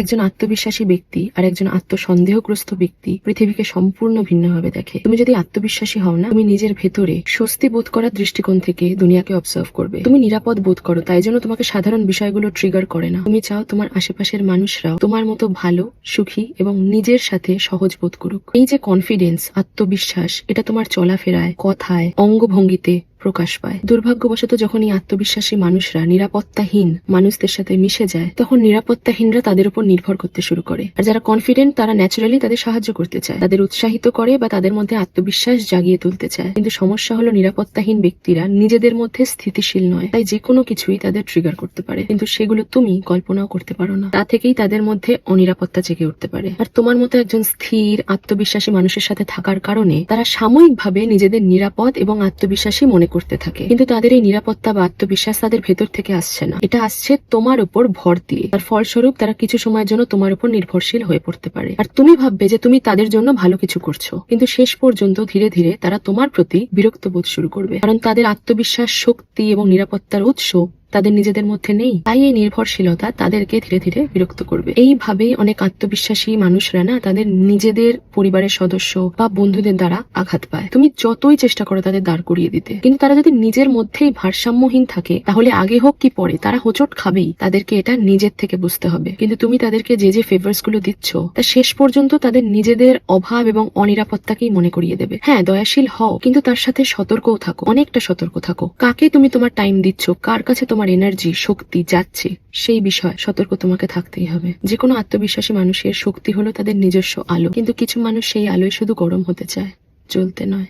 একজন আত্মবিশ্বাসী ব্যক্তি আর একজন আত্মসন্দেহগ্রস্ত ব্যক্তি পৃথিবীকে সম্পূর্ণ ভিন্নভাবে দেখে। তুমি যদি আত্মবিশ্বাসী হও না, তুমি নিজের ভেতরে স্বস্তি বোধ করার দৃষ্টিকোণ থেকে দুনিয়াকে অবজার্ভ করবে। তুমি নিরাপদ বোধ করো, তাই জন্য তোমাকে সাধারণ বিষয়গুলো ট্রিগার করে না। তুমি চাও তোমার আশেপাশের মানুষরাও তোমার মতো ভালো, সুখী এবং নিজের সাথে সহজ বোধ করুক। এই যে কনফিডেন্স, আত্মবিশ্বাস, এটা তোমার চলাফেরায়, কথায়, অঙ্গভঙ্গিতে প্রকাশ পায়। দুর্ভাগ্যবশত যখন এই আত্মবিশ্বাসী মানুষরা নিরাপত্তাহীন মানুষদের সাথে মিশে যায়, তখন নিরাপত্তাহীনরা তাদের উপর নির্ভর করতে শুরু করে। আর যারা কনফিডেন্ট, তারা ন্যাচারালি তাদের সাহায্য করতে চায়, তাদের উৎসাহিত করে বা তাদের মধ্যে আত্মবিশ্বাস জাগিয়ে তুলতে চায়। কিন্তু সমস্যা হলো নিরাপত্তাহীন ব্যক্তিরা নিজেদের মধ্যে স্থিতিশীল নয়, তাই যে কোনো কিছুই তাদের ট্রিগার করতে পারে, কিন্তু সেগুলো তুমি কল্পনাও করতে পারো না। তা থেকেই তাদের মধ্যে অনিরাপত্তা জেগে উঠতে পারে। আর তোমার মতো একজন স্থির আত্মবিশ্বাসী মানুষের সাথে থাকার কারণে তারা সাময়িকভাবে নিজেদের নিরাপদ এবং আত্মবিশ্বাসী মনে করতে থাকে, কিন্তু তাদের এই নিরাপত্তা বা আত্মবিশ্বাস তাদের ভেতর থেকে আসছে না, এটা আসছে তোমার উপর ভর দিয়ে। তার ফলস্বরূপ তারা কিছু সময়ের জন্য তোমার উপর নির্ভরশীল হয়ে পড়তে পারে। আর তুমি ভাববে যে তুমি তাদের জন্য ভালো কিছু করছো, কিন্তু শেষ পর্যন্ত ধীরে ধীরে তারা তোমার প্রতি বিরক্ত বোধ শুরু করবে, কারণ তাদের আত্মবিশ্বাস, শক্তি এবং নিরাপত্তার উৎস তাদের নিজেদের মধ্যে নেই। তাই এই নির্ভরশীলতা তাদেরকে ধীরে ধীরে বিরক্ত করবে। এইভাবেই অনেক আত্মবিশ্বাসী মানুষরা না তাদের নিজেদের পরিবারের সদস্য বা বন্ধুদের দ্বারা আঘাত পায়। তুমি যতই চেষ্টা করো তাদের দাঁড় করিয়ে দিতে, কিন্তু তারা যদি নিজের মধ্যেই ভারসাম্যহীন থাকে, তাহলে আগে হোক কি পরে তারা হোঁচট খাবেই। তাদেরকে এটা নিজের থেকে বুঝতে হবে। কিন্তু তুমি তাদেরকে যে যে ফেভার্স গুলো দিচ্ছ, তা শেষ পর্যন্ত তাদের নিজেদের অভাব এবং অনিরাপত্তাকেই মনে করিয়ে দেবে। হ্যাঁ, দয়াশীল হও, কিন্তু তার সাথে সতর্কও থাকো, অনেকটা সতর্ক থাকো। কাকে তুমি তোমার টাইম দিচ্ছ, কার কাছে তোমার এনার্জি, শক্তি যাচ্ছে, সেই বিষয় সতর্ক তোমাকে থাকতেই হবে। যে কোনো আত্মবিশ্বাসী মানুষের শক্তি হলো তাদের নিজস্ব আলো, কিন্তু কিছু মানুষ সেই আলোয় শুধু গরম হতে চায়, জ্বলতে নয়।